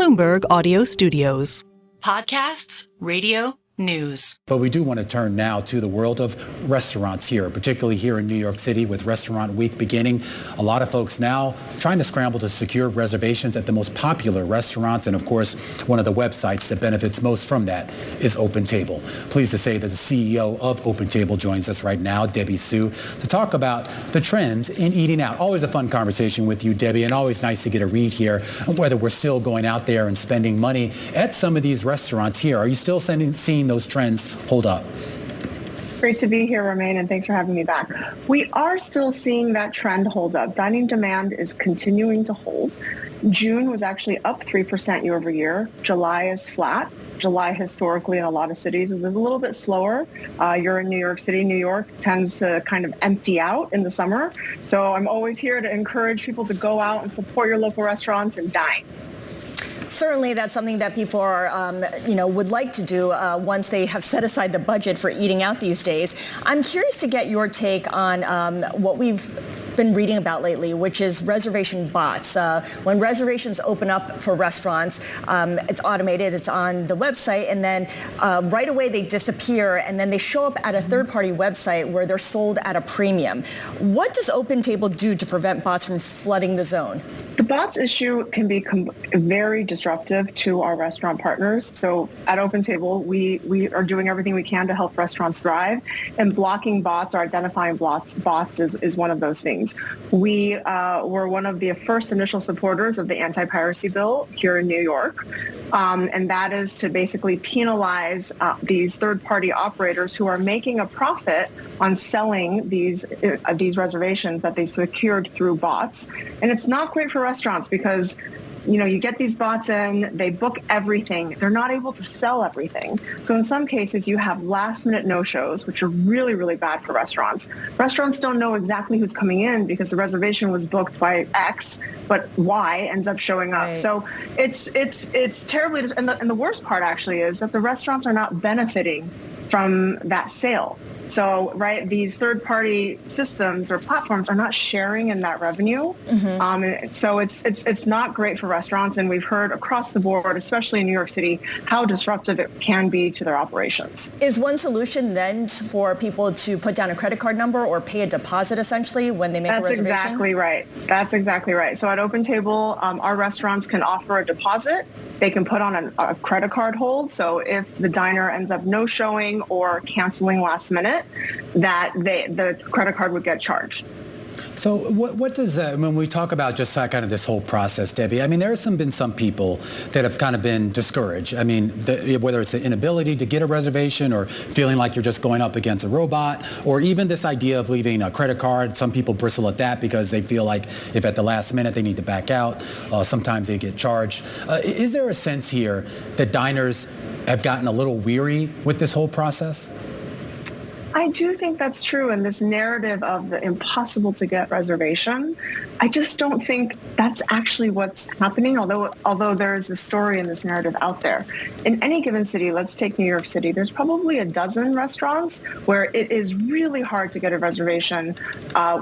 Bloomberg Audio Studios. Podcasts, radio, news. But we do want to turn now to the world of restaurants here, particularly here in New York City with Restaurant Week beginning. A lot of folks now trying to scramble to secure reservations at the most popular restaurants. And of course, one of the websites that benefits most from that is OpenTable. Pleased to say that the CEO of OpenTable joins us right now, Debby to talk about the trends in eating out. Always a fun conversation with you, Debby, and always nice to get a read here on whether we're still going out there and spending money at some of these restaurants here. Are you still seeing those trends hold up? Great to be here, Romaine, and thanks for having me back. We are still seeing that trend hold up. Dining demand is continuing to hold. June was actually up 3% year over year. July is flat. July historically in a lot of cities is a little bit slower. You're in New York City. New York tends to kind of empty out in the summer. So I'm always here to encourage people to go out and support your local restaurants and dine. Certainly, that's something that people are, would like to do once they have set aside the budget for eating out these days. I'm curious to get your take on what we've been reading about lately, which is reservation bots. When reservations open up for restaurants, it's automated, it's on the website, and then right away they disappear, and then they show up at a third-party website where they're sold at a premium. What does OpenTable do to prevent bots from flooding the zone? The bots issue can be very disruptive to our restaurant partners. So at OpenTable, we are doing everything we can to help restaurants thrive, and blocking bots or identifying bots is one of those things. We were one of the first initial supporters of the anti-piracy bill here in New York, and that is to basically penalize these third-party operators who are making a profit on selling these reservations that they've secured through bots. And it's not great for restaurants because you get these bots in, they book everything. They're not able to sell everything. So in some cases, you have last-minute no-shows, which are really, really bad for restaurants. Restaurants don't know exactly who's coming in because the reservation was booked by X, but Y ends up showing up. Right. So it's terribly, and the worst part actually is that the restaurants are not benefiting from that sale. So, right, these third-party systems or platforms are not sharing in that revenue. Mm-hmm. So it's not great for restaurants, and we've heard across the board, especially in New York City, how disruptive it can be to their operations. Is one solution then for people to put down a credit card number or pay a deposit essentially when they make a reservation? That's exactly right. That's exactly right. So at OpenTable, our restaurants can offer a deposit. They can put on a credit card hold. So if the diner ends up no-showing or canceling last minute, that the credit card would get charged. So what does when we talk about just kind of this whole process, Debby, I mean, there have been some people that have kind of been discouraged. I mean, whether it's the inability to get a reservation or feeling like you're just going up against a robot, or even this idea of leaving a credit card. Some people bristle at that because they feel like if at the last minute they need to back out, sometimes they get charged. Is there a sense here that diners have gotten a little weary with this whole process? I do think that's true. And this narrative of the impossible to get reservation, I just don't think that's actually what's happening, although there is a story in this narrative out there. In any given city, let's take New York City, there's probably a dozen restaurants where it is really hard to get a reservation,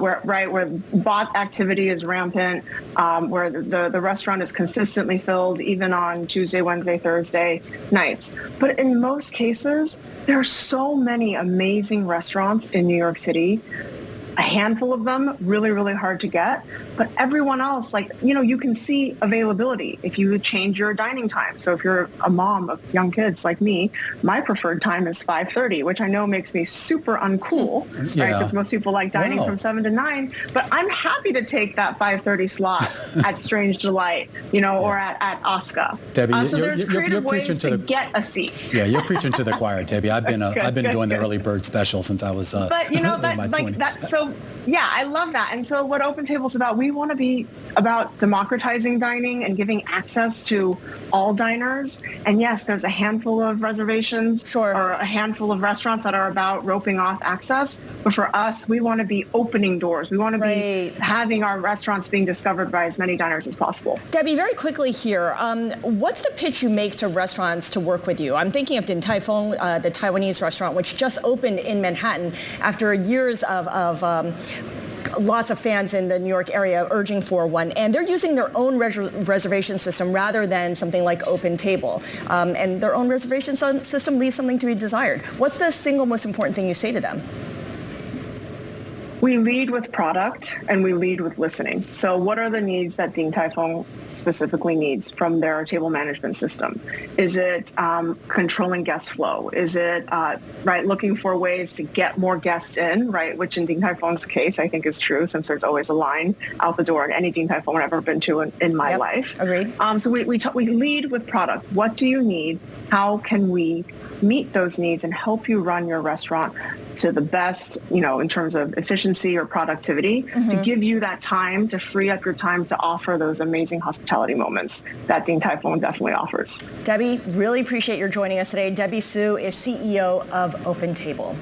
where bot activity is rampant, where the restaurant is consistently filled, even on Tuesday, Wednesday, Thursday nights. But in most cases, there are so many amazing restaurants in New York City. A handful of them really, really hard to get. But everyone else, you can see availability if you change your dining time. So if you're a mom of young kids like me, my preferred time is 5:30, which I know makes me super uncool, right? Because most people like dining from 7 to 9. But I'm happy to take that 5:30 slot at Strange Delight, or at Oscar. Debbie, so there's creative ways to get a seat. Yeah, you're preaching to the choir, Debbie. I've been doing the early bird special since I was but in my 20s. So yeah, I love that. And so what OpenTable's about, we want to be about democratizing dining and giving access to all diners. And yes, there's a handful of reservations or a handful of restaurants that are about roping off access. But for us, we want to be opening doors. We want to be having our restaurants being discovered by as many diners as possible. Debby, very quickly here, what's the pitch you make to restaurants to work with you? I'm thinking of Din Tai Fung, the Taiwanese restaurant, which just opened in Manhattan after years of lots of fans in the New York area urging for one, and they're using their own reservation system rather than something like OpenTable. And their own reservation system leaves something to be desired. What's the single most important thing you say to them? We lead with product and we lead with listening. So what are the needs that Din Tai Fung specifically needs from their table management system? Is it controlling guest flow? Is it looking for ways to get more guests in, right? Which in Din Tai Fung's case, I think is true, since there's always a line out the door at any Din Tai Fung I've ever been to in my life. Agreed. So we lead with product. What do you need? How can we meet those needs and help you run your restaurant to the best, in terms of efficiency or productivity, to give you that time, to free up your time to offer those amazing hospitality moments that Din Tai Fung definitely offers. Debby, really appreciate your joining us today. Debby Su is CEO of OpenTable.